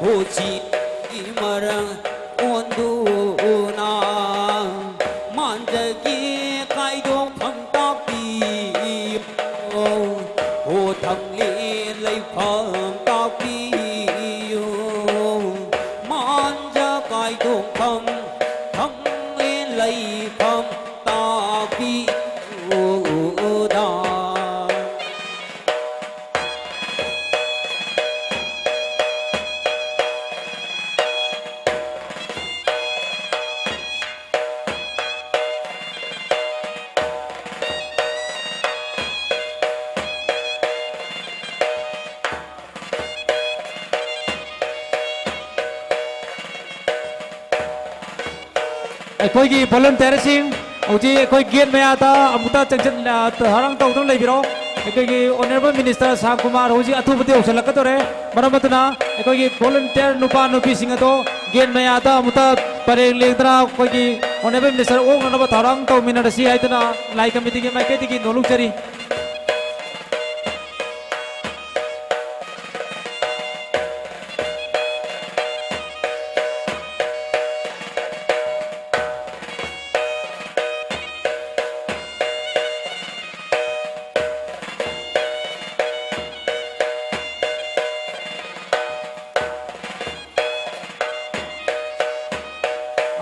호시 이마랑 온두나 만저기 가이동 펑떡비 호탕리 lấy 펑떡비 만저 가이동 펑탕리 lấy 펑떡비 ꯑꯩꯈꯣꯏꯒꯤ ꯚꯣꯂꯨꯟꯇꯤꯌꯔꯁꯤꯡ ꯍꯧꯖꯤꯛ ꯑꯩꯈꯣꯏ ꯒꯦꯠ ꯃꯌꯥꯗ ꯑꯃꯨꯛꯇ ꯆꯪꯁꯤꯟ ꯊꯧꯔꯥꯡ ꯇꯧꯗꯨꯅ ꯂꯩꯕꯤꯔꯣ ꯑꯩꯈꯣꯏꯒꯤ ꯑꯣꯅꯔꯦꯕꯜ ꯃꯤꯅꯤꯁꯇꯔ ꯁꯥꯝ ꯀꯨꯃꯥꯔ ꯍꯧꯖꯤꯛ ꯑꯊꯨꯕꯗ ꯌꯧꯁꯤꯜꯂꯛꯀꯗꯧꯔꯦ ꯃꯔꯝ ꯑꯗꯨꯅ ꯑꯩꯈꯣꯏꯒꯤ ꯚꯣꯂꯨꯟꯇꯤꯌꯔ ꯅꯨꯄꯥ ꯅꯨꯄꯤꯁꯤꯡ ꯑꯗꯣ ꯒꯦꯠ ꯃꯌꯥꯗ ꯑꯃꯨꯛꯇ ꯄꯔꯦꯡ ꯂꯦꯡꯗꯅ ꯑꯩꯈꯣꯏꯒꯤ ꯑꯣꯅꯔꯦꯕꯜ ꯃꯤꯅꯤꯁꯇꯔ ꯑꯣꯛꯅꯅꯕ ꯊꯧꯔꯥꯡ ꯇꯧꯃꯤꯟꯅꯔꯁꯤ ꯍꯥꯏꯗꯨꯅ ꯂꯥꯏ ꯀꯝꯃꯤꯇꯤꯒꯤ ꯃꯥꯏꯀꯩꯗꯒꯤ ꯅꯣꯛꯂꯨꯛꯆꯔꯤ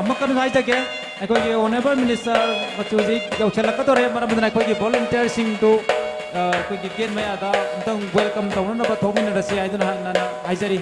ꯑꯃꯛꯀꯅ ꯍꯥꯏꯖꯒꯦ ꯑꯩꯈꯣꯏꯒꯤ ꯑꯣꯅꯔꯦꯕꯜ ꯃꯤꯅꯤꯁꯇꯔ ꯍꯧꯖꯤꯛ ꯌꯧꯁꯤꯜꯂꯛꯀꯗꯧꯔꯦ ꯃꯔꯝ ꯑꯗꯨꯅ ꯑꯩꯈꯣꯏꯒꯤ ꯚꯣꯂꯨꯟꯇꯤꯌꯔꯁꯤꯡꯗꯨ ꯑꯩꯈꯣꯏꯒꯤ ꯒꯦꯠ ꯃꯌꯥꯗ ꯑꯃꯨꯛꯇꯪ ꯋꯦꯜꯀꯝ ꯇꯧꯅꯅꯕ ꯊꯣꯛꯃꯤꯟꯅꯔꯁꯤ ꯍꯥꯏꯗꯨꯅ ꯍꯥꯏꯖꯔꯤ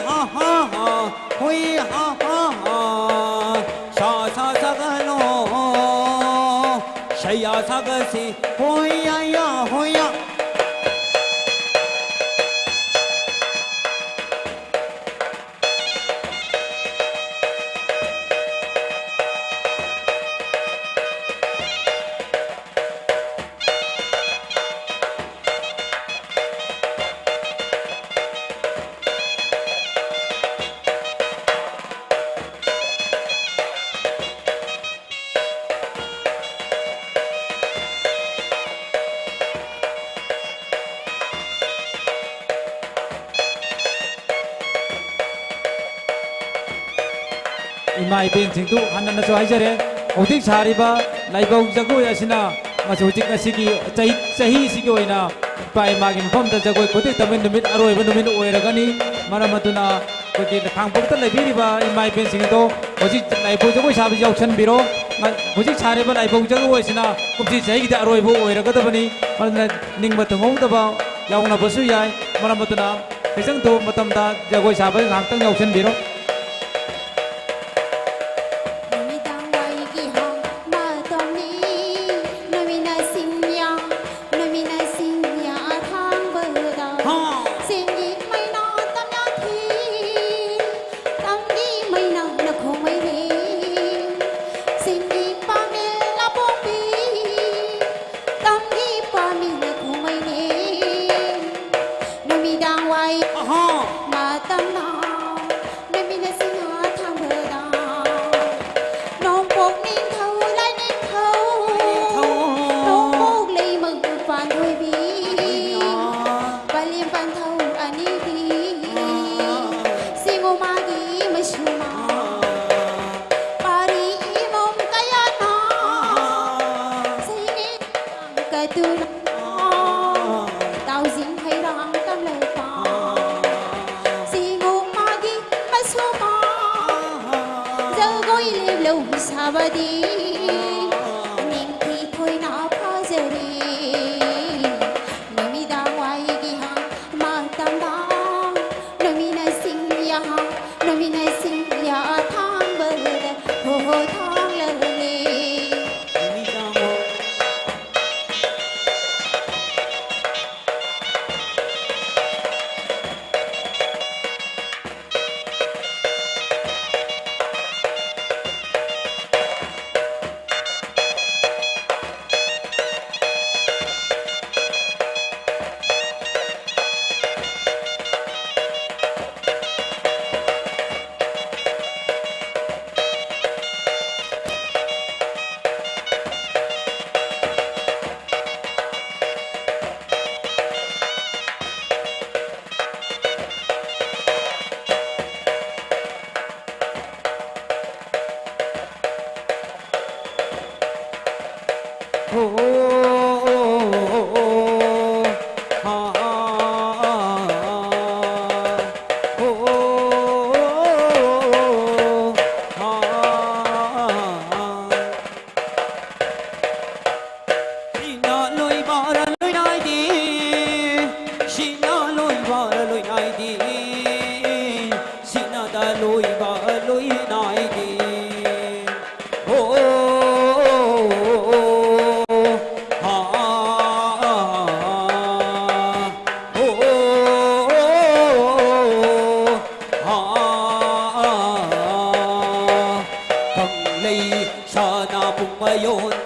ha ha hoi ha ha ha sa sa sa ga lo shaya sa ga si hoi ya hoi ya 이마 이벤팅도 하나나서 하이저래 오직 사리바 라이브 자고 야시나 마치 오직 나시기 자히 시기 오이나 파이마기 펌다 자고 고대 타면 누밋 아로이 누밋 오이라가니 마라마두나 거기 강북도 라이브리바 이마 이벤팅도 오직 라이브 자고 샤비 역천 비로 오직 사리바 라이브 자고 오이시나 굽지 자이기 아로이보 오이라가더니 마나 닝마트 홍다바 야옹나 버스 야이 마라마두나 회장도 마탐다 자고 샤비 강땅 역천 비로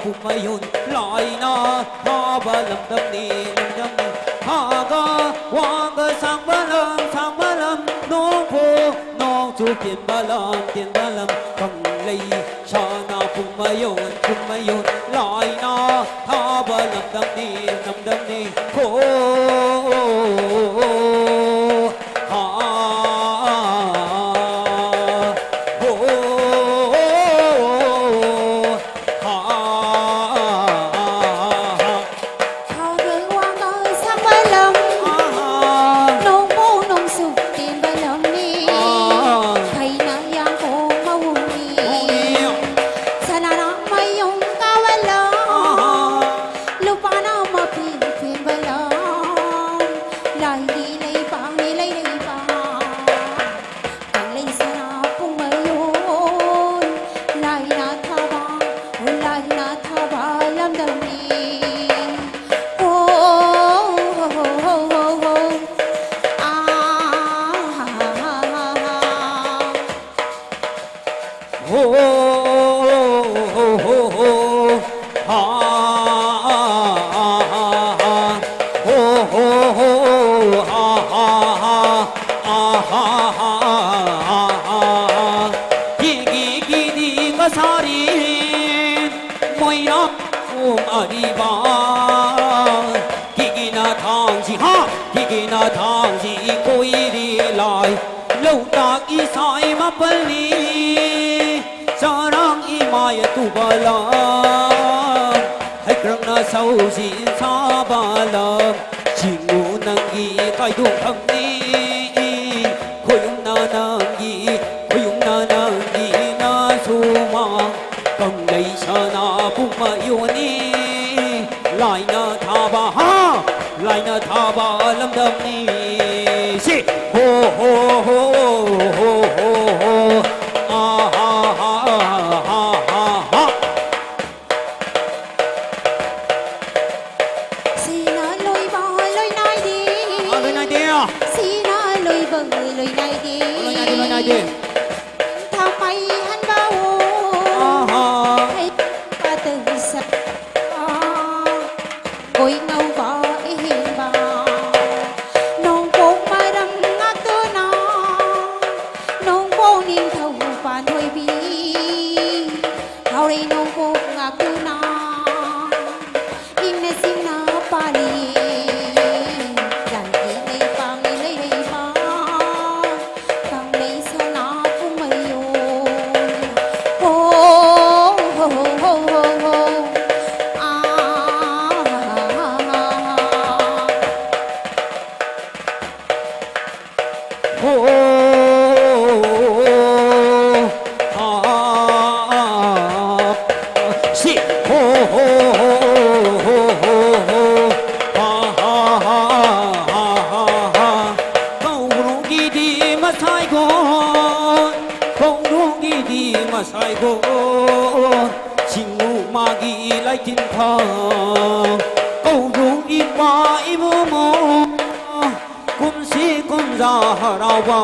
Pumayun laina ha balam damni damni ha ga wa ga sang balam no po no chu tiền balam cầm lây sana pumayun laina ha balam damni ko Hãy subscribe 기기기기 가사리 모이나 ôm 기기나 당지 꼬이리 lại lâu ta y sai mà bali sarang y mai tu bala hay krang na sau xin sa bala chỉ ngu nang y kai du thang ni khoi na nang y na su ma cầm lấy sa na cũng mà yêu ni lại na tha ba ha lại na tha ba lâm đâm ni si ho ho ho ho ho ho ha ha ha ha ha xì na lôi bò lôi nai đi lôi này đi xì na lôi bừng lôi nai đi lôi này đi thao mày hắn bao hay ba từ sập ôi ngâu bò hiền bò nông bông mai đâm ngắt tơ na nông bông niên thầu phản hồi bi hao đây nông bông ngắt tơ na in na sim na pali dan đi lấy bang lấy ba càng lấy sa na cũng mày yo ho ho ho ho ho si ho ho ho ho ho ha ha ha ha ha câu rung đi mà sai gòn câu rung đi mà sai gòn chinh ngu ma gi lại tin tha câu rung đi mà ibu mo cũng si cũng ra rao ba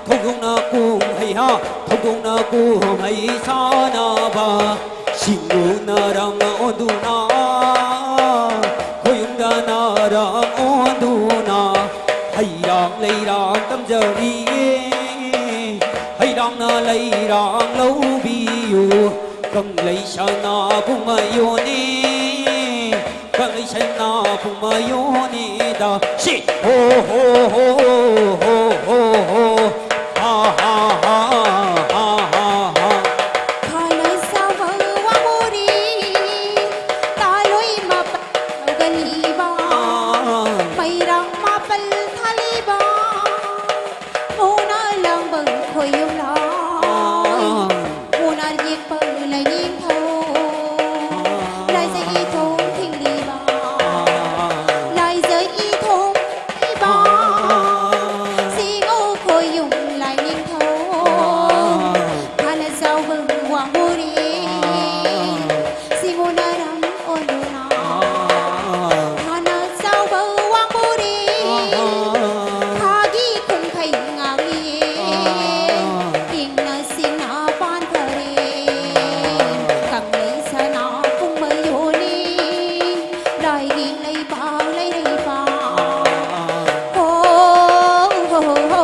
thông dung na cũng hay ha thông dung na cũng hay sa na ba xin ngu na rang na on du na khoi na rang on du na hay rang lấy rang tâm giờ đi hay rang na lấy rang lâu bi yu cầm lấy sa na cũng mà yêu ni cầm lấy sa na cũng mà yêu ni da si ho ho ho ho ho ho ha ha ha ha ha ha khai lời sao vợ qua mua đi ta lối mà gần đi ba mày rằng mà bal thali ba mua na lang bừng khơi yum la mua na nhiệt bờ lại nhiệt thâu lại dây y thâu thình đi ba lại dây y thâu ba si ngô khơi yum lại nhiệt thâu khai lời sao vợ qua mua đi si ngô na ram ôn đồ na khai lời sao vợ qua mua đi khagi khung khay ngang đi yên na xin na ban thare càng lấy sa na cũng mới vô đi lại đi lấy bao ho ho ho ho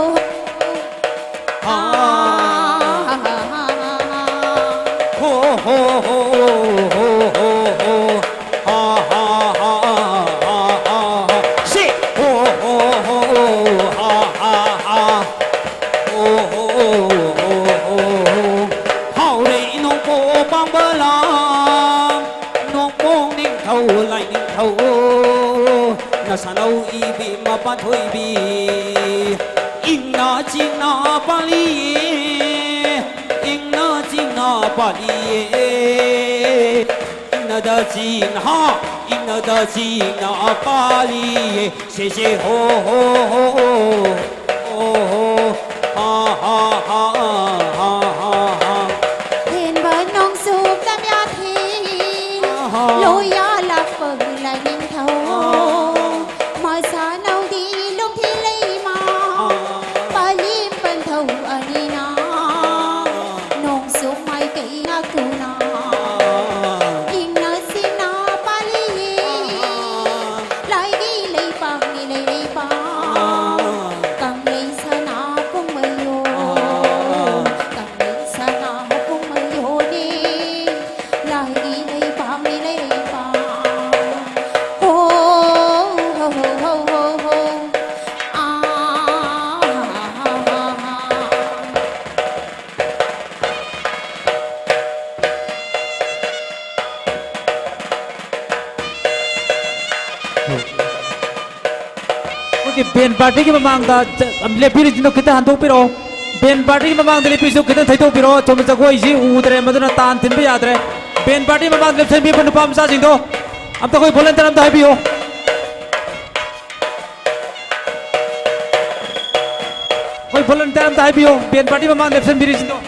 ho ho ho ho ho ho ha ha ha ha ha si ho ho ho ha ha ha ho ho ho ho hao đây nông cô bang bơ la nông bông ninh thâu lại ninh thâu na sa nâu y bị mà ban thôi bị in na chinh na bali in na chinh na bali in na da chinh ha in na da chinh na bali se se ho ho ho ho ho ha ha ha ha ha ha thiên bờ nông sụp tam ya thi lối ya lạc bờ lại ninh thâu mọi xa nào đi lúc thi lấy mà ba lim bên thâu ani na nông sụp mai cây ngã tu na in na xin na ba li lại đi lấy bằng càng Ben party की ममांग दा लेपीर जिनो किता हंदो पिरो Ben party की ममांग दा लेपीर सो किता थैतो पिरो चोम जगो इसी उदरे मदना तान तिन पे याद रहे बेन पार्टी ममांग लेप्सन भी पन पाम सा सिंदो अब तो कोई वॉलंटियर अब तो है भी हो कोई वॉलंटियर अब तो है भी हो बेन पार्टी ममांग लेप्सन भी सिंदो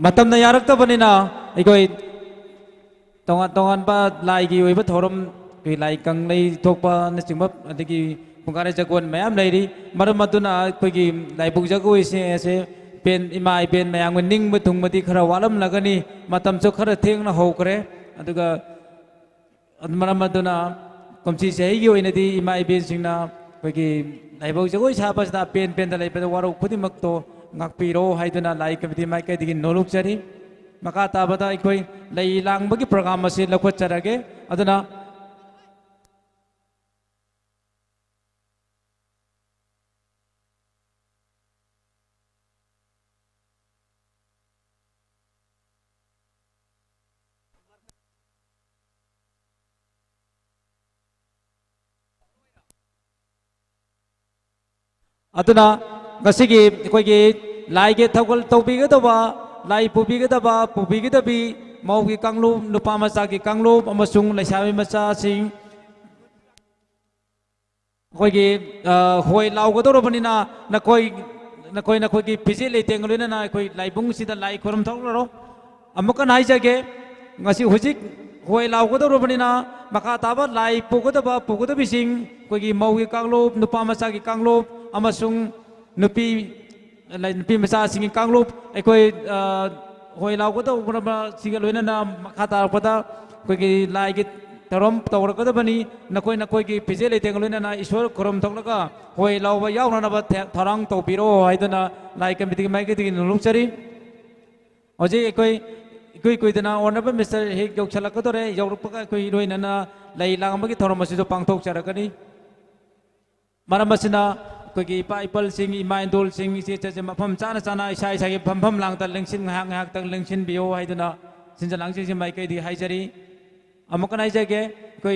मतम न यारक तो बनी ना कोई तोंगान पा लाई की वही थोरम कोई लाई कंग नहीं थोपा न चिंबा अदिकी पुंगारे जगवन मैम नहीं री मरम मधुना कोई की लाई बुक जगो इसे ऐसे पेन इमाई पेन मैंग निंग में तुंग मती खरा वालम लगनी मतम चो खरा थेंग ना हो करे अदुगा मरम मधुना कमची से ही यो इनदी इमाई पेन सिंगना कोई की लाई बुक जगो इसा पास ना पेन पेन दा लाई पे वारो खुदी मक तो ngakpiro haiduna lai kamithi mai kai digi noluk chari maka tabada ikoi lai langbagi program ase lakhot charage aduna aduna ngasi koi gi lai ge thogol tobi ge doba lai pubi ge dabi mau gi kanglu nupa macha gi kanglu amasung laisami macha sing koi gi hoi lau go doro bani na koi gi phisi le teng lu na koi lai bung si da lai khoram thok ro amuka nai jage ngasi hujik hoi lau go doro bani na maka taba lai pu go dabi sing koi gi mau gi kanglu nupa macha gi kanglu amasung nupi macha singi kanglup ekoi hoi lau ko to bra singa loina na khata pada koi ki lai ki tarom tawra ko bani nakoi ki pije le teng loina na ishwar korom thoklaka hoi lau ba yaw na ba tharang to piro haidana lai committee mai ki nulung chari oje ekoi dana honorable mr he jok chala ko tore yorupaka koi loina na lai lang ba ki thorom asi jo pangthok charakani maramasina कोई की पाइपल सिंह इमाइंदोल सिंह इसे चचे मफम चाना चाना इसा इसा के फम लांग तक लेंसिन ngahak तक लेंसिन बियो हाइदना सिंजा लांग सिंह माइ कई दी हाइजरी अमुकन हाइ जगे कोई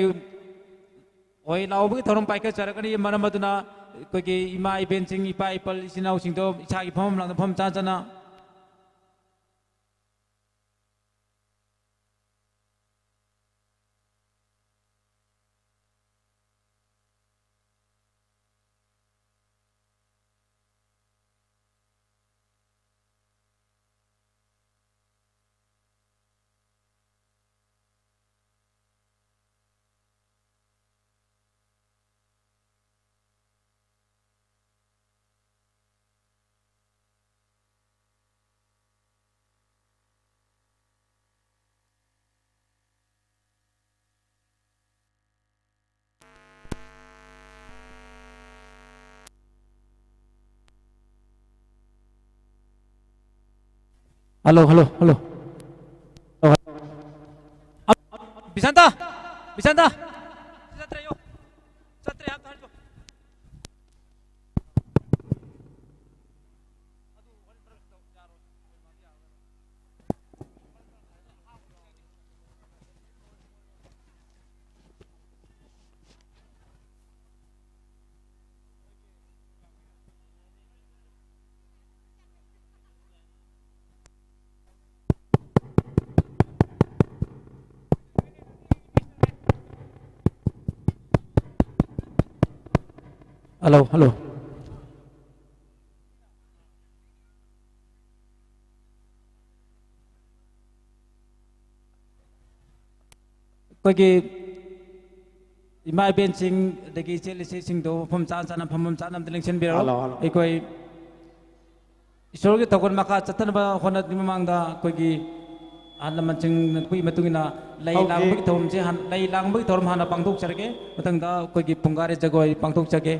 ओइ लाव बि थरम पाइके चरकनी मरम मदुना कोई की इमा इबेन सिंह पाइपल इसिनाउ सिंह तो इसा की फम लांग फम चाना चाना Halo. Bisanta. Satre yo. Satre आप जो. Halo. Kogi imai ben sing degi chele sing do phom chan nam telection biro ekoi isor ge tokon maka chatan ba honat nimang da kogi anna manching kui matungina lai lang bi thom che han lai lang bi thom hana pangthok charge matang da kogi pungare jagoi pangthok chage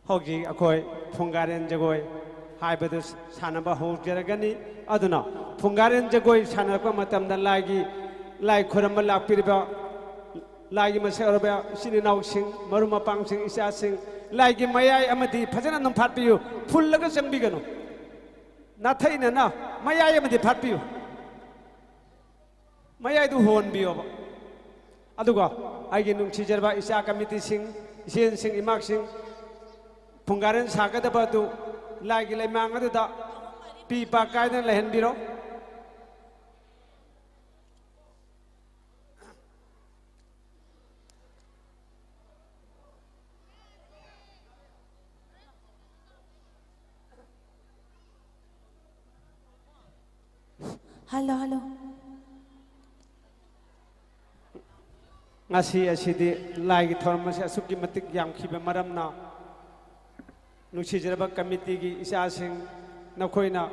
hogi akoi phungaren jagoi haibadu sanaba hogeragani aduna phungaren jagoi sanako matam da lagi lai khoram lakpirba ꯂꯥꯏꯒꯤ ꯃꯁꯛ ꯑꯣꯏꯔꯕ ꯏꯆꯤꯟ ꯏꯅꯥꯎꯁꯤꯡ ꯃꯔꯨꯞ ꯃꯄꯥꯡꯁꯤꯡ ꯏꯆꯥꯁꯤꯡ ꯂꯥꯏꯒꯤ ꯃꯌꯥꯏ ꯑꯃꯗꯤ ꯐꯖꯅ ꯅꯝꯐꯥꯠꯄꯤꯌꯨ ꯐꯨꯜꯂꯒ ꯆꯪꯕꯤꯒꯅꯨ ꯅꯥꯊꯩꯅꯅ ꯃꯌꯥꯏ ꯑꯃꯗꯤ ꯐꯥꯠꯄꯤꯌꯨ ꯃꯌꯥꯏꯗꯨ ꯍꯣꯟꯕꯤꯌꯣꯕ ꯑꯗꯨꯒ ꯑꯩꯒꯤ ꯅꯨꯡꯁꯤꯖꯔꯕ ꯏꯆꯥ ꯀꯃꯤꯇꯤꯁꯤꯡ ꯏꯆꯦꯟꯁꯤꯡ ꯏꯃꯥꯁꯤꯡ ꯐꯨꯡꯒꯥꯔꯦꯟ ꯁꯥꯒꯗꯕ ꯑꯗꯨ ꯂꯥꯏꯒꯤ ꯂꯩꯃꯥꯡ ꯑꯗꯨꯗ ꯄꯤ ꯄꯥ ꯀꯥꯏꯗꯅ ꯂꯩꯍꯟꯕꯤꯔꯣ Hello, hello. ngasi asidi laigi thoram ase asukki matik yam khiba maramna nuksijraba committee gi isa sing nakhoina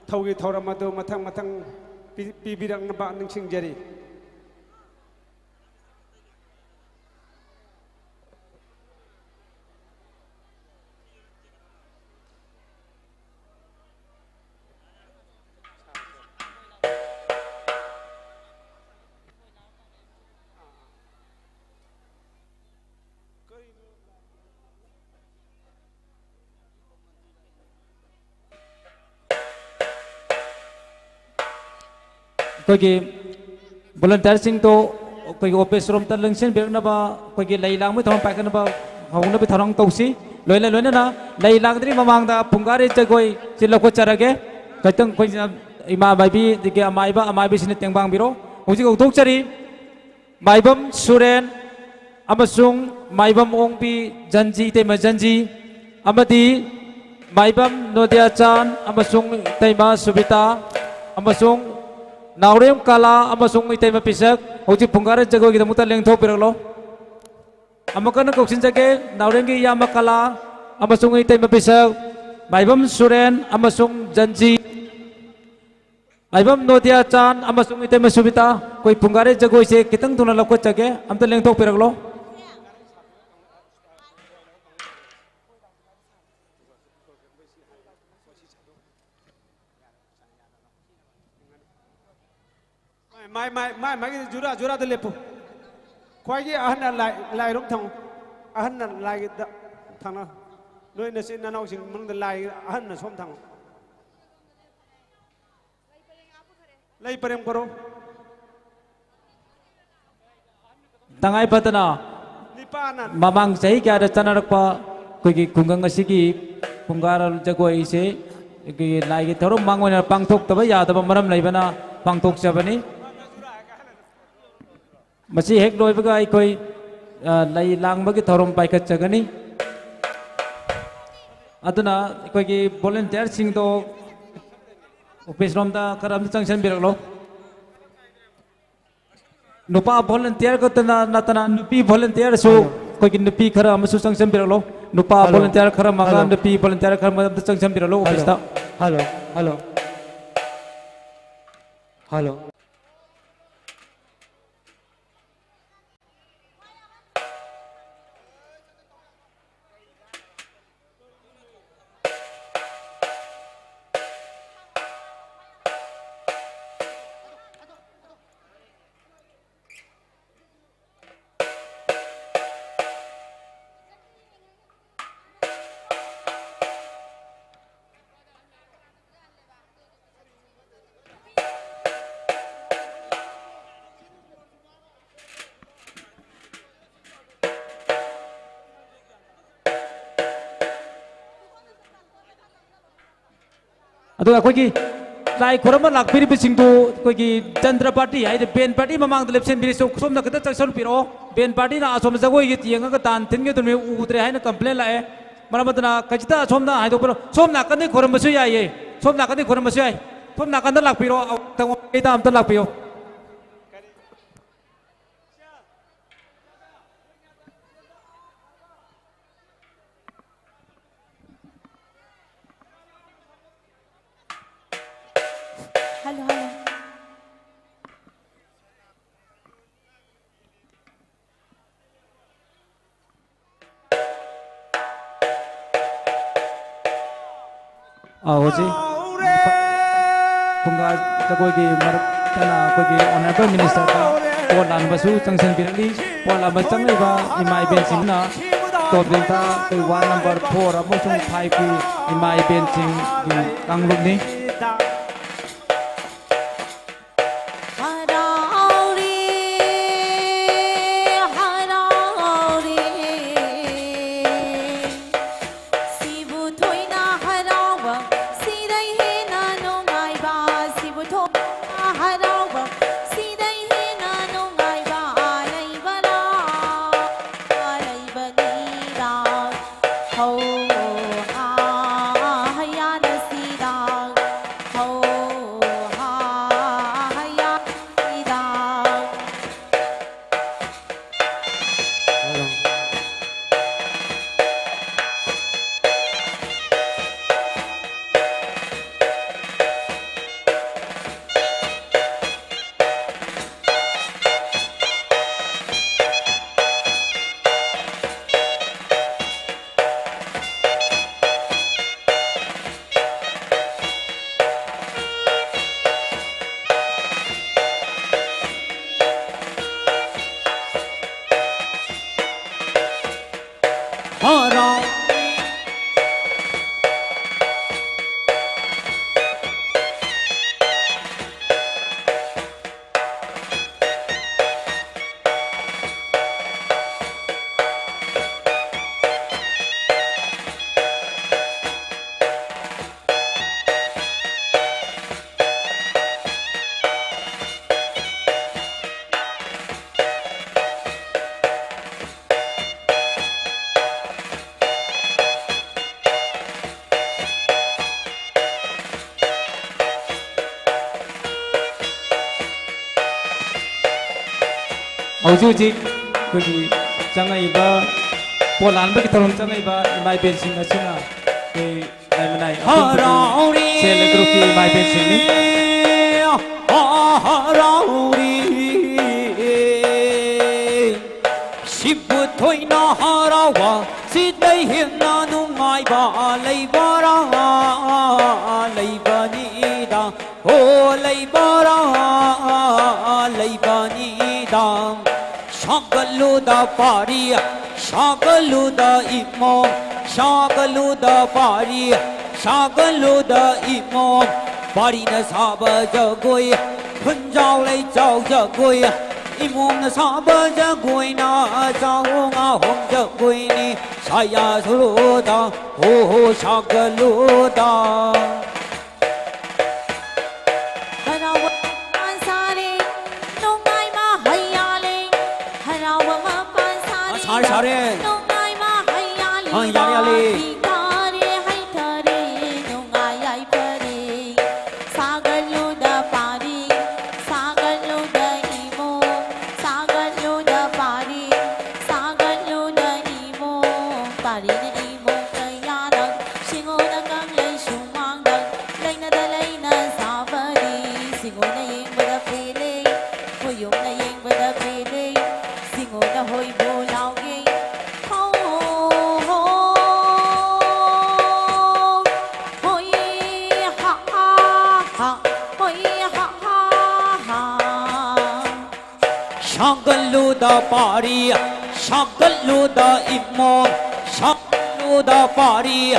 thaugi thoram adu mathang mathang pibirang na ba ningsing jari कोई की volunteer सिंह तो कोई ऑफिस रूम तक लंचन बेरना बा कोई की लई लांग में थोड़ा पैक करना बा हाउना भी थोड़ा तौसी लोयले ना लई लांग तरी ममांग दा पुंगारे जगोई चिल्लो को चरगे कतंग कोई इमा बाइबी दिके अमाइबा सिने तेंबांग बिरो हुजी को उठोक चरी माइबम सुरेन अमसुंग माइबम ओंपी जंजी तेमा जंजी अमदी माइबम नोदिया चान अमसुंग तेमा सुबिता अमसुंग नावरेम काला अमसुंग इतै मपिसक होजि पुंगारे जगोगी दमुता लेंथो पिरलो अमकन कौसिन जगे नावरेंगी यामा काला अमसुंग इतै मपिसक माइबम सुरेन अमसुंग जंजी माइबम नोदिया चान अमसुंग इतै मसुबिता कोई पुंगारे जगोई से कितंग तुना लको जगे अमता लेंथो Pirlo mai jura de lepo kwai gi ahna lai rom thang ahna lai da thang noi na sin na nau sing mung da lai ahna som thang lai parem karo tangai patana nipana mamang sahi kya da chanarakpa koi gi kungang asigi pungara jagoi se gi lai gi thorom mangona pangthok taba ya taba maram laibana pangthok chabani मसी हेक लोइबगा कोई लई लांगबगी थोरम पाइखत चगनी अदुना कोई की वॉलंटियर सिंह तो ऑफिस रोम दा करम चंगसन बिरलो नुपा वॉलंटियर को तना नतना नुपी वॉलंटियर सो कोई की नुपी खरा मसु चंगसन बिरलो नुपा वॉलंटियर खरा मगा नुपी वॉलंटियर खरा मदम चंगसन बिरलो ऑफिस ता हेलो हेलो हेलो अदुगा कोई की लाई खुरम लाखपिरी बिसिंगदु कोई की चंद्र पार्टी है बेन पार्टी ममांग द लेप्सन बिरि सोम न कत चक्सन पिरो बेन पार्टी ना असोम जगोई गी तियंग का तान थिन गे तुमे उद्रे है ना कंप्लेन लाए मरमतना कजिता सोम ना हाइदो पर सोम ना कने खुरम बसु याये सोम ना कने खुरम बसु याय सोम ना कने लाखपिरो तंग केता अमत लाखपियो Hello, hello. होजी पुंगा जगोई की मर तना कोई की ऑनरेबल मिनिस्टर का को लान बसु चंगसन बिरली pon la ba chang lai ba imai ben sing na top ding ta tu one number 4 amosung 5 ki imai ben sing kang lu ni Hauji kuri jangai ba polan ba kitaron jangai ba imai bensin asina ke nai manai harauri sele group ki imai bensin ni harauri shibu thoina harawa sidai hinna nu mai ba lai bara lai bani da ho lai bara lai bani da Shagaluda pari, shagaluda imam, shagaluda pari, shagaluda imam, pari na saba jagoi, punjau lai chau jagoi, imam na saba jagoi na chau nga hong jagoi ni, saya suluda, ho ho shagaluda. Sare nungai ma hayali hayali kare hai thare nungai ai pare sagalu da pari sagalu da imo sagalu da pari sagalu da imo pari na imo kaya dag singo na kang lay sumang dag lay na dalay na sabari singo na yeng bada pele huyong na yeng bada pele singo na hoy bulaw Shagaluda pari, shagaluda imam, shagaluda pari,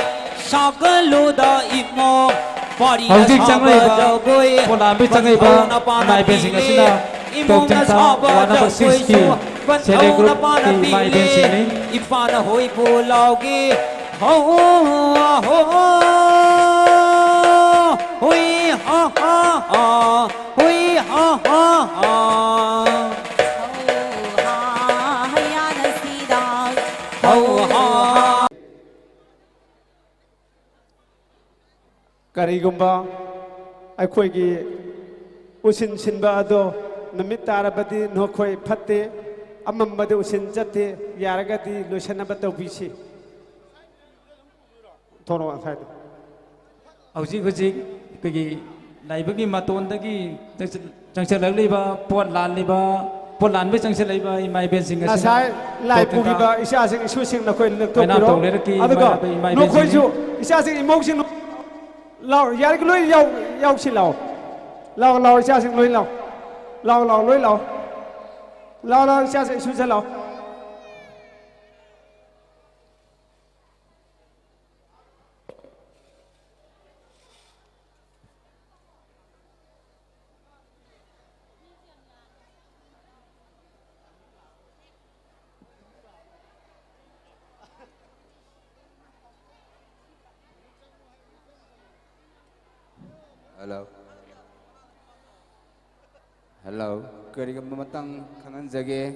shagaluda imam, pari Hauji jangai ba polan ba jangai ba imai bensin asina top ding ta one number 6 ki sele group ki imai bensin ni ipana hoi bulauge ho ho hoi ha ha ha hoi ha ha ha Karigumba akhoi usin sinba ado namit tarabadi nokhoi phatte amambade usin jate yaragati loisanaba tawbisi thono athai Hauji kegi laibagi maton dagi changse lagli ba pot lan li ba pot lan ba changse lai ba imai bensin asina nasai lai pugi ba isa sing isu sing nakhoi nak to Aina tong le ki aduga imai nokhoi bensin ju isa sing imong sing lao yar cái lối yau xin lao lao lao isa sing lối lao lao lao lối lao lao lao xa sẽ xuống xe lao Hello. Hello. Kari matang kangan jage.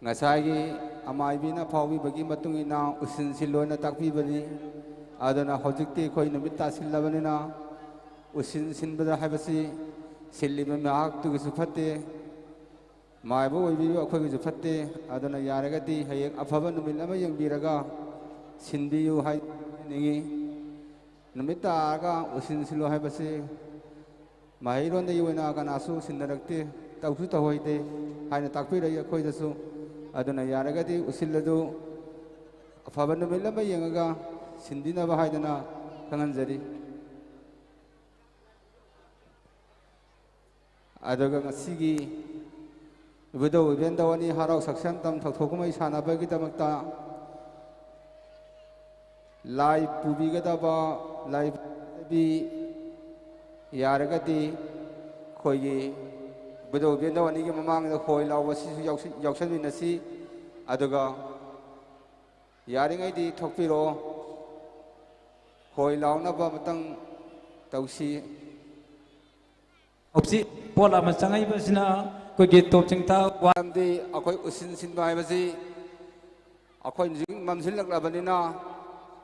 Ngasai amai bina phawi bagi matung ina usin silona takpi bani. Adana hojikti koi namit tasil labani na usin sin bada habasi silli me maak tu gisuphate. Mai bo ibi akhoi gisuphate adana yaragati hayek afaba numil ama yang biraga sindi yu hai ningi. Namita aga usin silo hai basi mahiron de yuena aga nasu sindarakte tausu tahoide haina takpi rai akhoi dasu aduna yaragati usiladu afaban numila ba yengaga sindina ba haidana kanganjari aduga ngasigi budo ibendawani harau saksam tam thokthokmai sanabagi tamakta lai pubigadaba lai bi yaragati khoigi budo bendawani gi mamang da khoi law wasi yauksan minasi aduga yaringai di thokpiro khoi law na ba matang tausi opsi pola ma changai basina ko ge top chingta wamdi akhoi usin sin bai basi akhoi jing mamsil lak labanina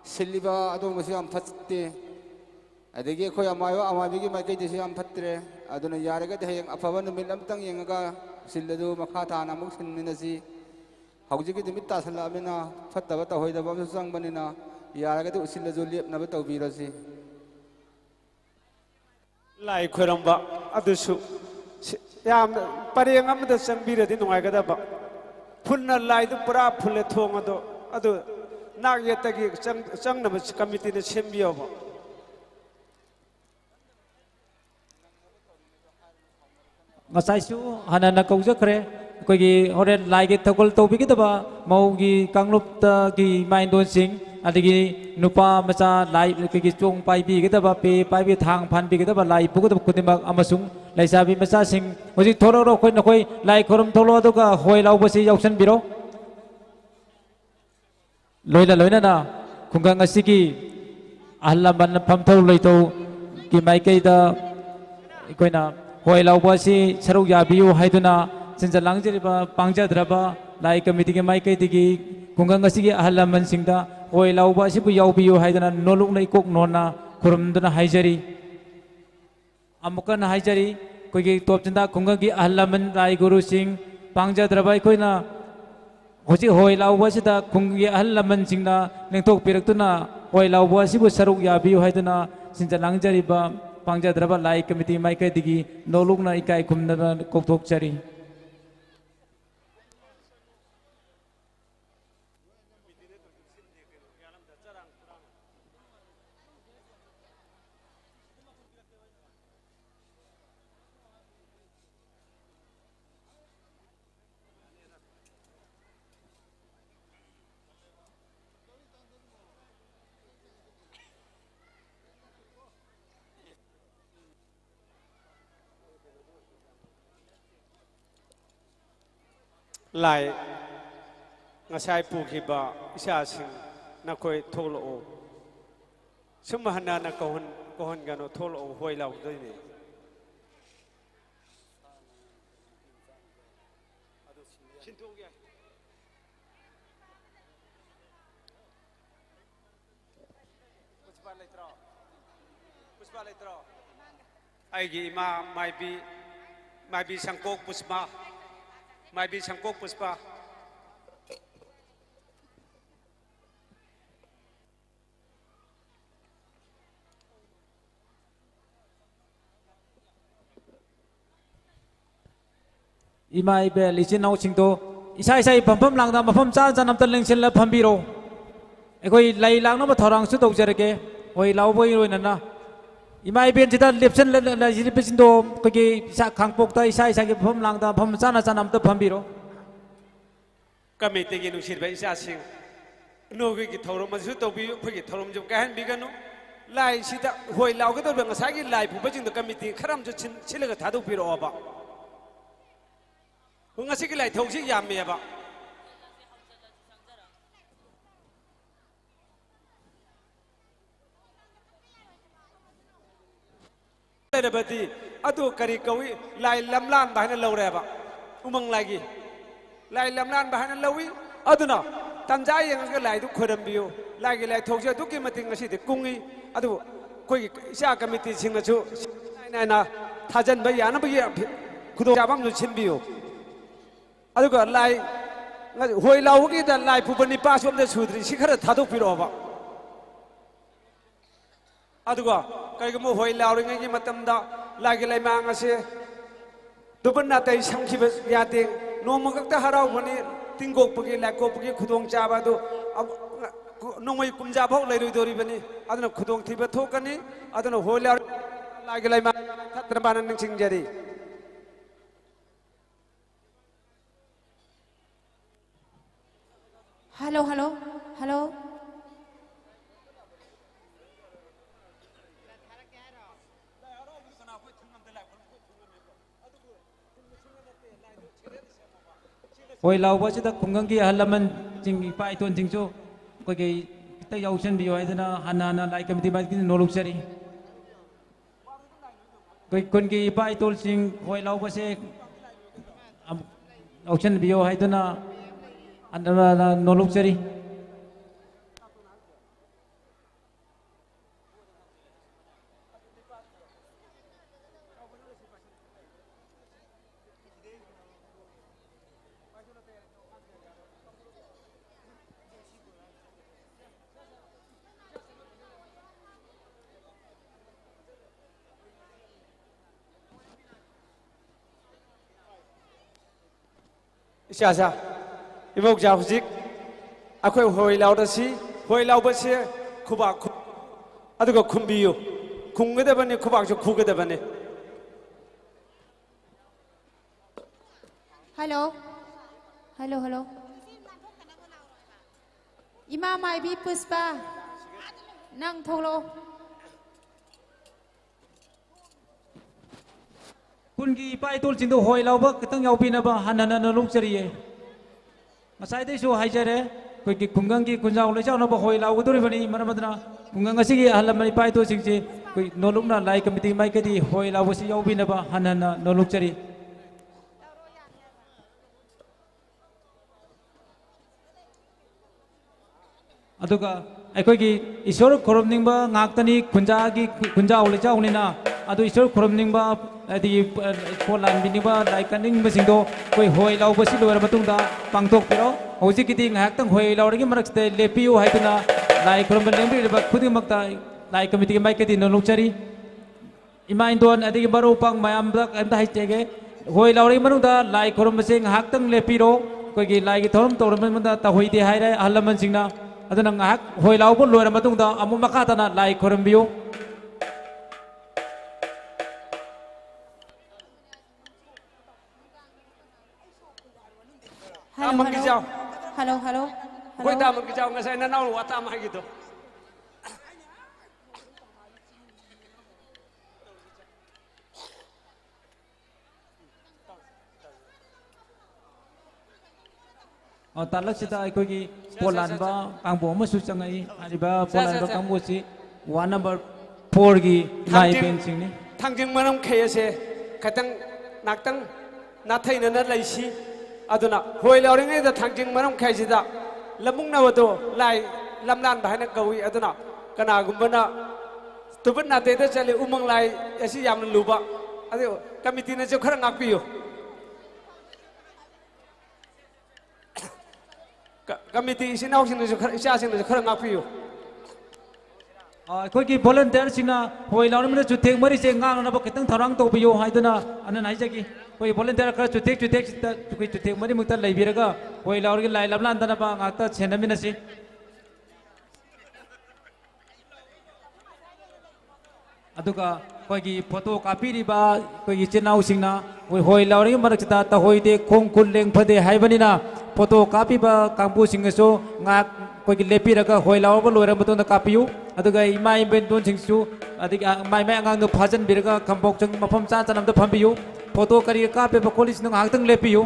silliba adong masi am fatte adegi akhoi amayo amabigi mai kai desi am fattre aduna yaraga de hayang afaban milam tang yengaga silladu makha thana muk sinminasi hawjigi dimit ta salamina fattaba ta hoida bam sang banina yaraga de usilladu lep na ba tawbirasi lai khoramba adusu yam pareng amda sangbira di nungai kada ba phunna lai du pura phule thong adu nak yetagi sang na committee ne sembiyo ba ngasai su hanana kaujakre koigi horen laige thakol tobigidaba maugi kanglup ta gi maindon sing adigi nupa macha lai koigi chong paibi gidaba pe paibi thang phan bi gidaba lai pugudaba kudimak amasung laisabi macha sing hoji thororo khoi na khoi lai khorum tholo aduga hoi laubasi yauksan biro loina na khungang asigi ahlaman phamthau leito ki maikei da koina hoi laubasi saruk yabiu haiduna sinja langjeriba pangjadraba lai committee ke mai kai digi khungang asigi ahlaman singda hoi laubasi bu yaubiu haiduna noluk nei kok nona khurumduna haijari amukan haijari koigi topchinda khungang gi ahlaman rai guru sing pangjadraba koina hoji hoi laubasi da khungi ahlaman singna nengthok piraktuna hoi laubasi bu saruk yabiu haiduna sinja langjeriba pangjadraba lai committee mai kai digi noluk na ikai khumna kokthok chari lai ngasai pukiba isa sing na koi tholo sumahana na kohon gano tholo hoi law doini aigi ima mai bi sangkok puspa mai bi sangkok puspa imai be lichin nau singto isai phampam langda mapham cha janam tan lengsin la phambiro ekoi lai langna ba thorang su dau jarake hoi lauboi roina na इमा इबेंसिदा लेप्सन लेजिलिपिसिंदो कोगी इसा खांगपोक्ता इसा इसा की फम लांगदा फम चाना चाना अमता फमबिरो कमिटी की नुसिर भाई इसासिंग नोगी की थौरम मजु तोबी फगी थौरम जो कहन बिगनु लाई सिदा होय लावगे तो ngसागी लाई फुबजिंग द कमिटी खरम जो छिलगा थादु पिरो अबा ngasi기 लाई थौसी यामेबा लेरबती अदु करी कवी लाई लमलान बाहन लौरेबा उमंग लागी लाई लमलान बाहन लौवी अदुना तंजा यंग लाई दु खोरमबियो लागी लाई थौसे दुकी मतिंग ngasi de kungi अदु कोई इसा कमिटी सिंगसु नायना थाजन बय याना बय खुदो जाबम नु छिनबियो अदुगा लाई होय लावगी द लाई फुबनि पासोम दे सुद्रि सिखर थादो पिरोबा अदुगा कईगमो होय लावरिंगी मतमदा लागी लाइमांग असे दुबन नातै संखिब याते नोमगक्ता हरावबनि तिंगोकपगी लाइकोपगी खुदोंग चाबादो नोंमै कुमजा भाव लैरोइदोरिबनि अदुना खुदोंग थिबा थोकनि अदुना होय लाव लागी लाइमा थत्रबान निंसिंजरी हेलो हेलो हेलो होय लावबसिदा खुंगंगी हलमन जिंग इपा इतोन जिंगसो कोगी ता याउसन बियो हाइदना हाना लाई कमिटी बात की नोलुक्सरी कोई कुनगी इपा इतोल सिंग होय लावबसे याउसन बियो हाइदना अनरा नोलुक्सरी इसासा इमोक जाहुजिक अखोय होय लावदसी होय लावबसे खुबा अदुगा खुंबियो खुंगदबने खुबाजो खुगदबने हेलो हेलो हेलो इमा माइबी पुष्पा नंग थोलो कुनगी इपा इतोल चिंदो होय लावबा कितंग याउबिनबा हाना नोलुक्सरीये मसाइदेसु हाइजरे कोई खुंगंगी कुंजाव लेचावनबा होय लावगदोरिबनि मरमदना खुंगंग असिगी हलमनि इपा इतो सिंगजे कोई नोलुकना लाई कमिटी माइकदी होय लावबसि याउबिनबा हाना नोलुक्सरी अदुगा अखोगी ईश्वर खोरमनिंगबा ngaktani खुंजागी खुंजाव लेचावनिना अदु ईश्वर खोरमनिंगबा अदि पोलान बिनिबा लाइकनिंग बसिंदो कोई होय लावबसि लोर मतुंगदा पांगथोक पिरो हौजिकिदि ngaktang होय लावरगी मरक्सते लेपियो हाइदना लाई खोरमबन लेंबिरबा खुदिमक्ता लाई कमिटी के माइकदी नोलुक्चरी इमा इंदोन अदि बरो पांग मयामदा एमदा हाइचेगे होय लावरगी मनुदा लाई खोरमबसे ngaktang लेपिरो कोई लाई की थोरम तोरमदा तहोइदे हाइरे अहलमन सिंगना अदुना ngak होय लावबो लोर मतुंगदा अमु मखातना लाई खोरमबियो हेलो की जाओ हेलो हेलो होय दाम की जाओ ngasa na naw wata ma gitu और तालक सिदा अखोगी पोलानबा कांगबो अमसु चंgai आरिबा पोलानबा कांगबोसि 1 नंबर 4 की लाई पेंसिंग नि थांजिंग मनम खेयसे खतंग नाक्तंग नाथैनना लैसी अदुना होय लावरिङै द थांजिंग मनम खेयसिदा लमुंगनावदो लाई लमलान बाहना कवी अदुना कनागुम्बना तुबन नातेदा चले उमंग लाई एसि यामन लुबा अदो कमिटीना जो खरा ngakpiyo कमिटी इसिनावसिंगजो खरा इसासिंगजो खरा ngakpiyo अखोगी वॉलंटियर सिंगना होय लावरमने जुथेक मरि से ngangnaba खितंग थरांग तोबियो हाइदना अनन हाइजगी कोई वॉलंटियर खरा जुथेक कोई जुथेक मरि मुक्ता लैबिरगा होय लावरगी लाई लमलानदनबा ngakta सेनमिनसि ꯑꯗꯨꯒ ꯑꯩꯈꯣꯏꯒꯤ ꯐꯣꯇꯣ ꯀꯥꯞꯄꯤꯔꯤꯕ ꯑꯩꯈꯣꯏꯒꯤ ꯏꯆꯤꯟ ꯏꯅꯥꯎꯁꯤꯡꯅ ꯍꯣꯏ ꯂꯥꯎꯔꯤꯉꯩ ꯃꯔꯛꯁꯤꯗ ꯇꯍꯣꯏꯗꯦ ꯈꯣꯡ ꯈꯨꯠ ꯂꯦꯡ ꯐꯗꯦ ꯍꯥꯏꯕꯅꯤꯅ ꯐꯣꯇꯣ ꯀꯥꯞꯄꯤꯕ ꯀꯥꯡꯕꯨꯁꯤꯡꯅꯁꯨ ꯉꯥꯏꯍꯥꯛ ꯑꯩꯈꯣꯏꯒꯤ ꯂꯦꯞꯄꯤꯔꯒ ꯍꯣꯏ ꯂꯥꯎꯔꯕ ꯂꯣꯏꯔꯕ ꯃꯇꯨꯡꯗ ꯀꯥꯞꯄꯤꯌꯨ ꯑꯗꯨꯒ ꯏꯃꯥ ꯏꯕꯦꯟꯇꯣꯟꯁꯤꯡꯁꯨ ꯑꯗꯒꯤ ꯃꯥꯏ ꯑꯉꯥꯡꯗꯣ ꯐꯥꯖꯤꯟꯕꯤꯔꯒ ꯈꯝꯕꯣꯛꯆꯪ ꯃꯐꯝ ꯆꯥꯅ ꯑꯝꯇ ꯐꯝꯕꯤꯌꯨ ꯐꯣꯇꯣ ꯀꯔꯤ ꯀꯥꯞꯄꯤꯕ ꯈꯣꯠꯂꯤꯁꯤꯅ ꯉꯥꯏꯍꯥꯛꯇꯪ ꯂꯦꯞꯄꯤꯌꯨ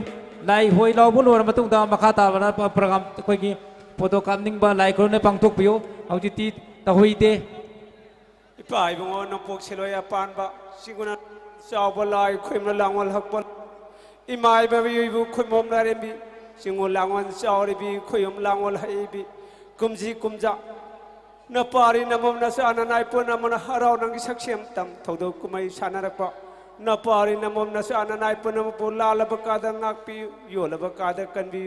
ꯂꯥꯏ ꯍꯣꯏ ꯂꯥꯎꯕ ꯂꯣꯏꯔꯕ ꯃꯇꯨꯡꯗ ꯃꯈꯥ ꯇꯥꯕꯅ ꯄ꯭ꯔꯣꯒ꯭ꯔꯥꯝ ꯑꯩꯈꯣꯏꯒꯤ ꯐꯣꯇꯣ ꯀꯥꯞꯅꯤꯡꯕ ꯂꯥꯏ ꯈꯨꯔꯨꯝꯅ ꯄꯥꯡꯊꯣꯛꯄꯤꯌꯨ ꯍꯧꯖꯤꯛꯇꯤ ꯇꯍꯣꯏꯗꯦ ipa ibungo nopok siloya panba siguna chawba lai khoimna langwal hakpa imai babi ibu khoimom na rembi singu langwan chawri bi khoyom langwal haibi kumji kumja na pari namom na sana nai pona mana harau nang saksem tam thodo kumai sanarakpa na pari namom na sana nai pona mo lalaba kada ngakpi yolaba kada kanbi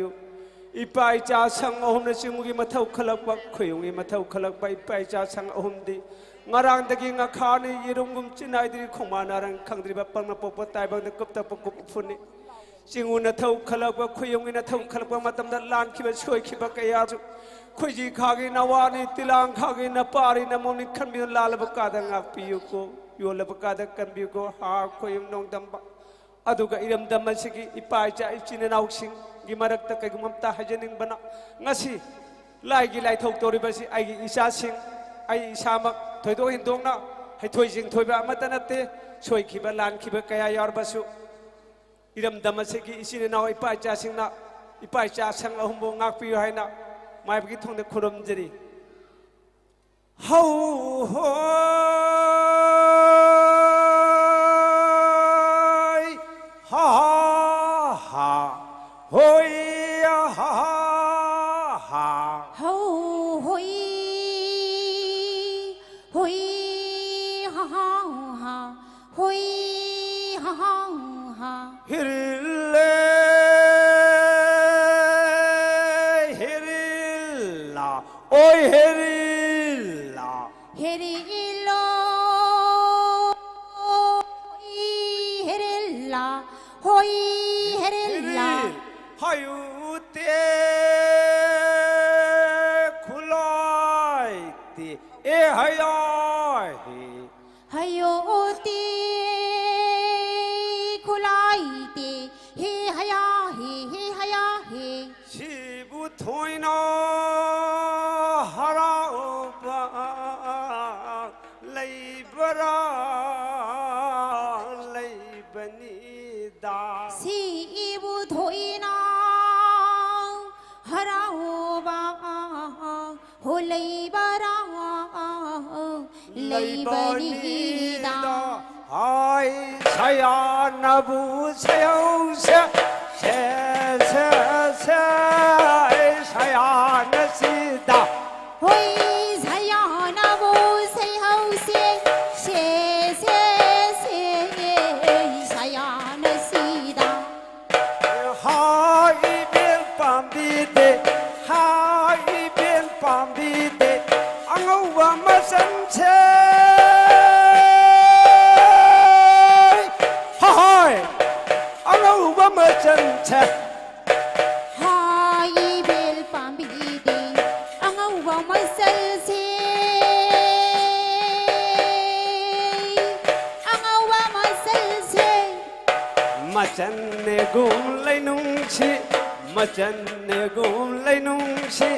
ipa cha sang ohum na singugi mathau khalakpa khoyongi mathau khalakpa ipa cha sang ohum di ngarang dagi nga khani yirungum chinai diri khomanarang khangdri ba pangna popo tai bang de kupta pokup phuni singu na thau khalak ba khuyung na thau khalak ba matam da lan khiba choi khiba kaya khuji khagi na wani tilang khagi na pari na moni khambi lal ba ka da ngak piyu ko yol ba ka da kambi ko ha khuyung nong dam ba aduga iram dam sigi ipai cha ichine nauk sing gi marak ta kai gumam ta hajening bana ngasi lai gi lai thok tori ba si ai gi isa sing ai isamak thoido hindong na hai thoi jing thoi ba amata nate choi khiba lan khiba kaya yar basu iram damase ki isine na ipa cha sing na ipa cha sang ahumbo ngak pi haina mai bi thong de khurum jeri ho hoi ha ha hoi ha ha ho hoi hoi ha ha ha hoi ha ha ha hirille hirilla oi hirilla herilo herilla hoi herilla hayute khulai ti e hayai hayoti khulai te he haya he haya he shibu thoina harauba laibara laibani da si ibu thoina haraoba holai bara laibani da hai sayanabu sayausa se sayana sida hoi sayana bo say house se sayana sida hai ben pambide hai ben pambide angwa masanche hai angwa masanche hai bel pambi de angau wa masal se angau wa masal se machanne gum lainung chi machanne gum lainung chi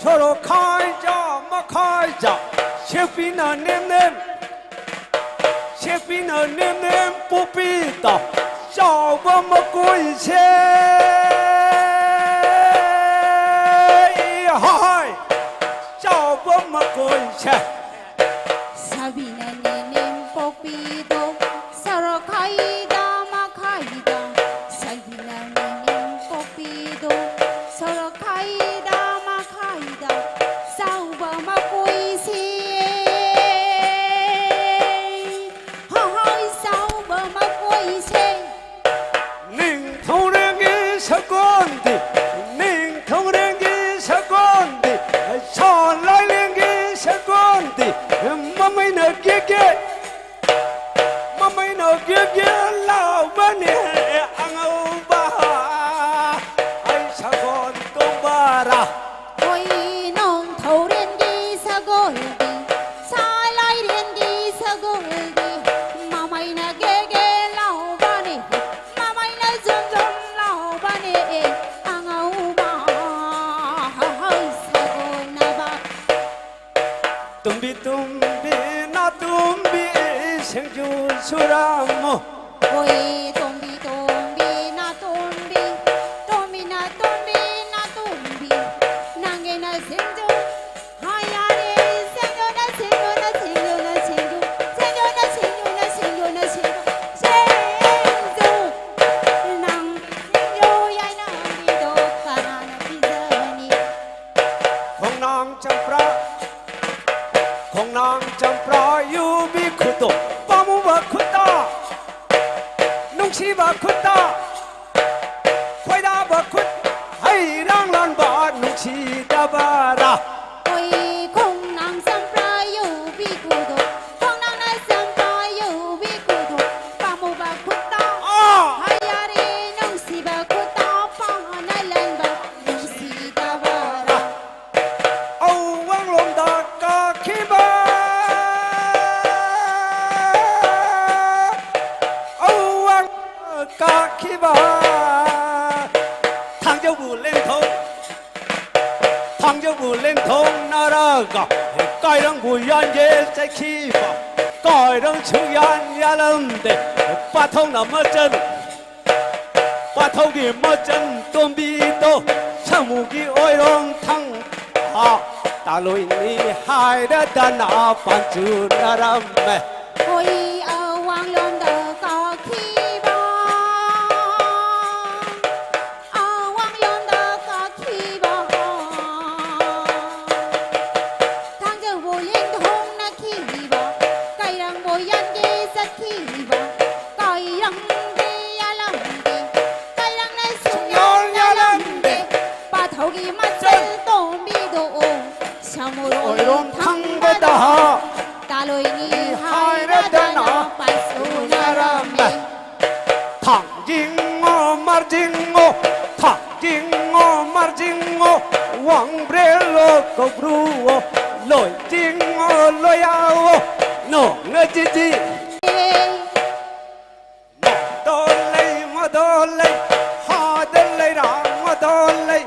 soro khai ja ma khai ja chepina nem nem chepina nem nem pupita chao ba ma koi che hai chao ba ma koi che sabina nenem popido saro khai da ma khai da sabina nenem popido saro khai da ma khai da sao ba ma koi se ha hai sao ba ma koi se ning thong reng gi sakondi ning thong reng gi sakondi cha lai leng gi sakondi tumbi tumbi na tumbi 생주 수라모 ôi tombi tombi na tombi tombi na tombi na tombi nange na 생주 하야레 생주 na 생주 na 생주 na 생주 생주 na 생주 na 생주 na 생주 생주 낭 생주 야이 나 비도 까나나 비자니 공낭 점프라 유비 쿠도 빠무바 쿠다 농시바 쿠다 코이다바 쿠 하이랑란 바 농시다바라 ôi không nang sampayo bi kudo không nang na sampayo bi kudo pamu ba kutta hayare nong si ba kutta pa na lan ba nong si da ba ra âu quang lom da ca khi ba âu quang ca khi ba thang châu bù lên thông thang châu bù lên thông na ra gặp coi đang bù yan ye sẽ khi ba coi đang chú yan ya lâm để ba thông là mất chân ba thông thì mất chân tôm bi tô sang mù ki oi rong thang ta lối ni hai đã đàn na pan chu na ram mẹ ôi wang lom da ka khi ba wang lom da ka khi ba thang giờ vô lên thong na khi ba cây răng vô yan ye rất khi ba cây răng de ya lam de cây răng na sung yon ya lam de ba thâu gi ma chân tô mi do sao mô oi rồi rong thang thang ba ba da da ta lôi ni hai ra da na pa su na ra me thang jing o mar jing o thang jing o mar jing o wang bre lo ko bru o loi jing o loi ao o no ngơ chi chi mà đô lây ha đô lây ra mà đô lây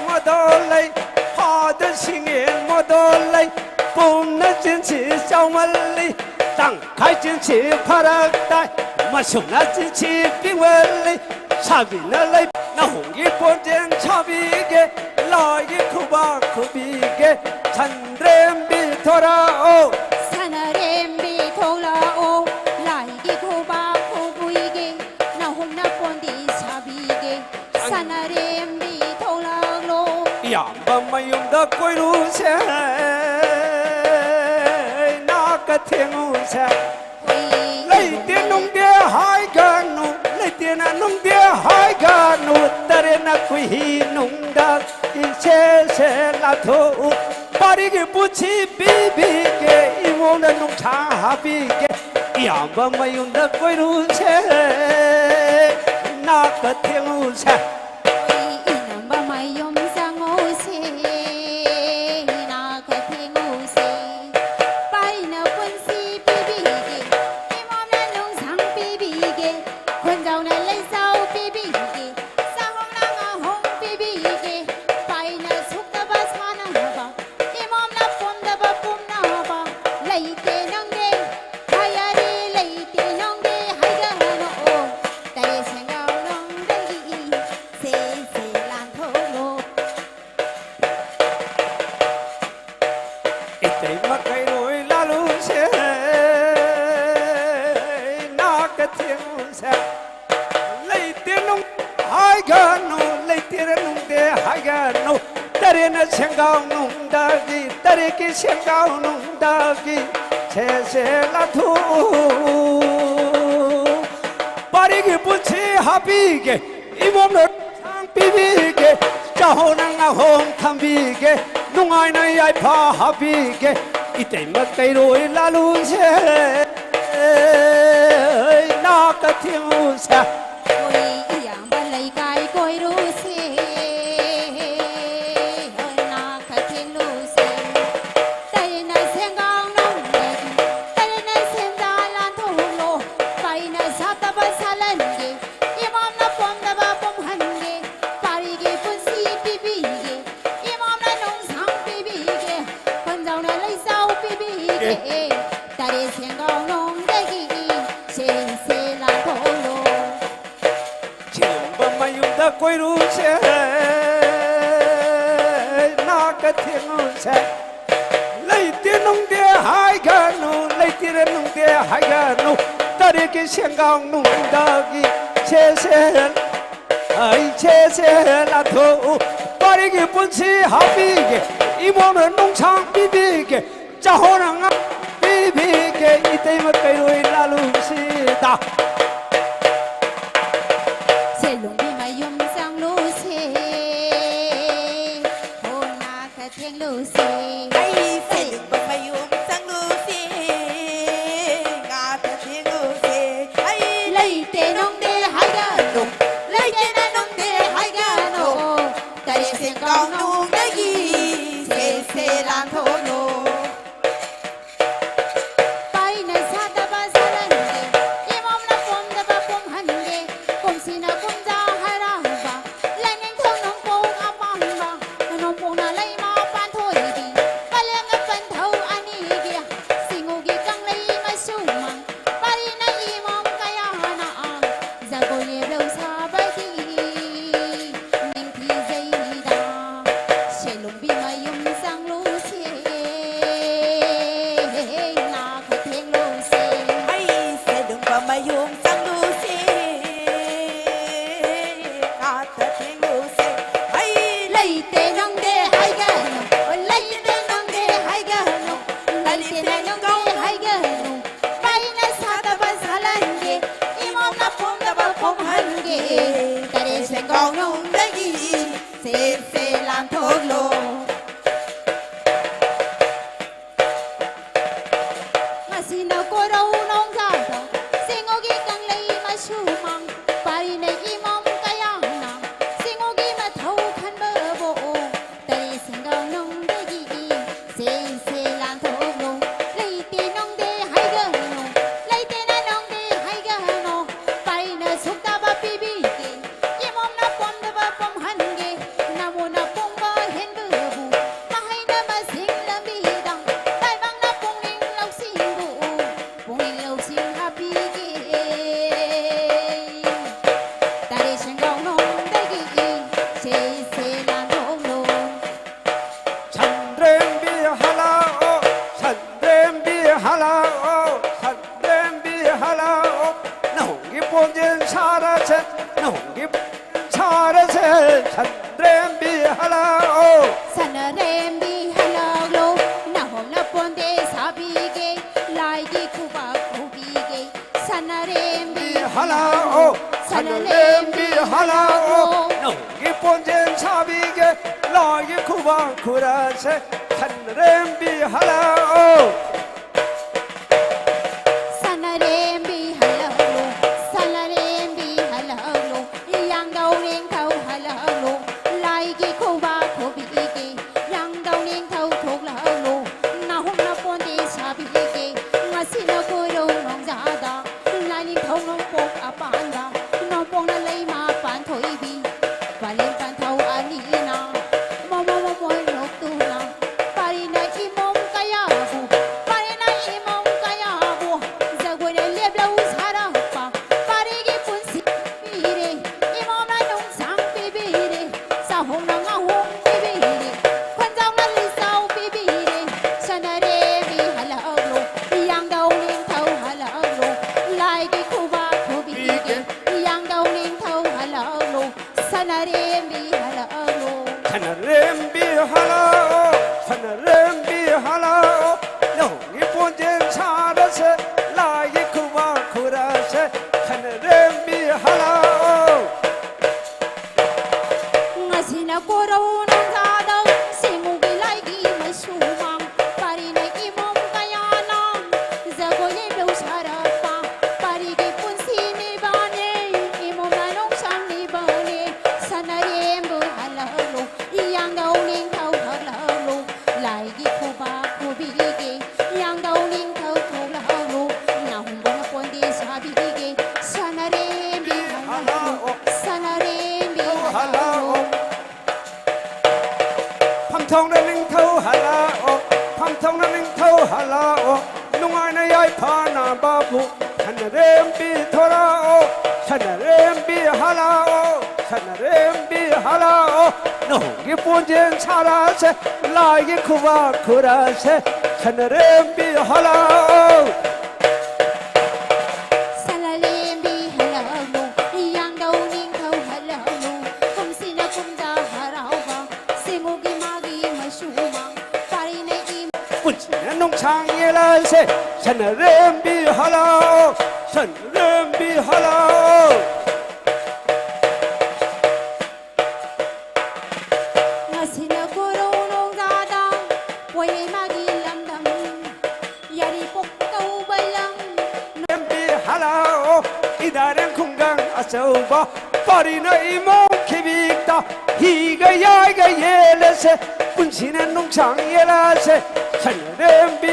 mà đô lây ha đô sinh yên mà đô lây bùn nó chiến sĩ sao mà lây tăng khai chiến sĩ phá rạc đại mà sủng nó chiến sĩ biến vơi lây sa vì nó lây nó hùng cái bốn trên sa vì cái lòi cái khu ba khu bị cái thành rem bị thora ô 산아렘 비토라오 라이기 코바 코부이게 나홈나 본디 사비게 산아렘 비토라로 yamba mayum da koi ru se na ka theng se lấy tiền nông địa hai ga nu lấy tiền nông địa hai ga nu tare na kui hi nông da ki se la tho pari ke puchi bi bi ke imo na nông cha ha bi ke yamba mayum da koi ru se na ka theng se 이남바 마이옴 상오세 나 같은 옷에 빠이나 본시 비비게 이몸나 농상 비비게 권장나 레사오 비비게 사홍나가 홍 비비게 빠이나 속다바 사나봐 이몸나 뽐다바 뽐나봐 레이테 능게 하야리 레이테 능게 하이가노 따레 생각 능데기 세세란토로 Itay makairoy lalo siya nakatiyang siya Lay tinong hay gano Lay tinong de hay gano Tari na siyanggaw nung dagi Tari ki siyanggaw nung dagi Sese latu Parigi puchi habige Imom no sang bibige Jaho nang ahong thambige Nungai na yai pa habige Itay magkairoy lalo siya Nakatiyang siya Ôi iyang balay kay koy rusi na kating lusi Tayo na senggang nong negi Tayo na sengdalan tulo Pay na sa tabasalan ge Imam na pom na ba pom hange Parigi punsi bibige Imam na nong sang bibige Kung 大的天高龙的意，谁谁来头路？ Chimba mayunda koiru se na ka thiang se lấy tiền nông địa hai ga nu lấy tiền nông địa hai ga nu ta đi cái xiang cao nung da gi che la thu ta đi cái bún xì hả bi cái imo mà nông trang bi cái cha ho rang á bi cái y tây mà cây rồi la lu xì ta 谁龙的嘛用上路线，我那个天路线。 ai sẽ đừng bằng mày uống sang lưu xe ngà thật thiên lưu xe ai lấy tiền nông để hai ga nông, lấy tiền nông để hai ga nông. Đại để diện xem con con nông nuông đấy gì sẽ làm thổ nô bay này xa ta ba xa lần đi, im om na pom ta ba pom hằn đi, pom si na pom ra hai ra ba, lấy nên thương nông pom a pom ba, nông pom na lấy ma pan thôi đi, ba lên cái pan thâu anh đi kia, sinh ngô kia căng lấy ma sưu mang, ba đi na im om kaya na ang, giờ cô nhẹ lâu xa bay đi, mình thì dây đà, sẽ lùng bi mà yum sang lũ xe. Na cái thiên lũ xe. ai sẽ đừng bằng mày uống sang lưu xe ngà thật thiên lưu xe ai Lấy tiền nông để hai ga nông, lấy tiền nông để hai ga nông, lấy tiền nông để hai ga nông. Bay na sa ta ba sa lan ge, imom na pom ta ba pom han ge. Ta để xem con nông đấy gì sẽ làm thổ nô mà xin nào cô đâu nông ra đâu, xin ngô gi căng lấy mà su mang. Bay này imom kaya na, xin ngô gi mà thâu khăn bơ bộ. Ta để xem con nông để gì, sẽ làm thổ nông. Lấy tiền nông để hai ga nông, lấy tiền nông để hai ga nông. Bay na suk ta ba pi bi ge, imom na pom ta ba pom han ge. Na mo na pom ba hen bơ bu, ma hai na ma sing la bi dang. Tai bang na pong ning lau sing bu, pong ning lau sing happy ge. Ta để xem con nông để gì, sẽ làm thổ nông. Chandrem bi halao, chandrem bi halao, chandrem bi halao. Nông cái bồn trên xa ra se, nông cái xa ra se, chandrem bi halao. Sana rem bi halalo, na hom na ponde sabi ge, lai gi kuba kubi ge. Sana rem bi halao, chandrem bi halao. Nông cái bồn trên xa bi cái, lo cái khu vang khu ra se, chandrem bi halao. Sana rem bi halalo, sana rem bi halalo, yang dau ning thau halalo, lai gi kuba kubi ge, yang dau ning thau thok halalo, na hom na ponde sabi ge, ngasi na ko ro nong za da, lai ning thau nong pok apan da, nong pong na lai ma pan thoi bi, pa len pan thau ani na, mo nok tu na, pari na imom kaya bu, pari na imom kaya bu, zago na lep lau sara pa, pari gi pun si bire, imom na nong sang bibire, sa hong na nga hong bibire, kwan zang na li sao bibire, sana re bi halalo, yang dau ling thau halalo, lai gi kuba kubige, yang dau ling thau halalo, sana re bi halalo. Chandrem bi halao, chandrem bi halao. Nông cái bồn trên xa ra se, lai cái khu vang khu ra se, chandrem bi halao. Ngasi na ko raw nang zadaw, singo gilay gi may sumang, pari na imom kaya na, zago ye daw sarapa, pari gi pun sini bane, imom na nong sang ni bane, sana rembo halalo, iyang daw ning thau halalo, lai gi kuba kubige, iyang daw ning thau halalo, na humbong na ponde sabi ge, sana rembi halalo, sana rembi halalo. Pham thong na ling thâu halao, ꯄꯥꯡꯊꯧꯅ ꯅꯤꯡꯊꯧ ꯍꯜꯂꯛꯑꯣ ꯅꯨꯡꯉꯥꯏꯅ ꯌꯥꯏꯐꯅꯕꯕꯨ ꯁꯅꯔꯦꯝꯕꯤ ꯊꯣꯔꯛꯑꯣ ꯁꯅꯔꯦꯝꯕꯤ ꯍꯜꯂꯛꯑꯣ ꯁꯅꯔꯦꯝꯕꯤ ꯍꯜꯂꯛꯑꯣ ꯅꯣꯡꯒꯤ ꯄꯣꯟꯖꯦꯟ 사라세 라이기 쿠바 쿠라세 서너렘비 할라오 Salalembi halamu, iyangdaw ningkaw halamu, kumsina kumda harawa, simugi magi masumang, parinay im. bun치는 농창이라세 서너렘비 할라오 서너렘비 할라오 Masina kurunong dadang, way magi lamdam, yari poktaw balang. 렘비 할라오 이달엔 공강 아서바 버리는 이몸 키빅다 이가 야가 예레세 bun치는 농창이라세 서너렘비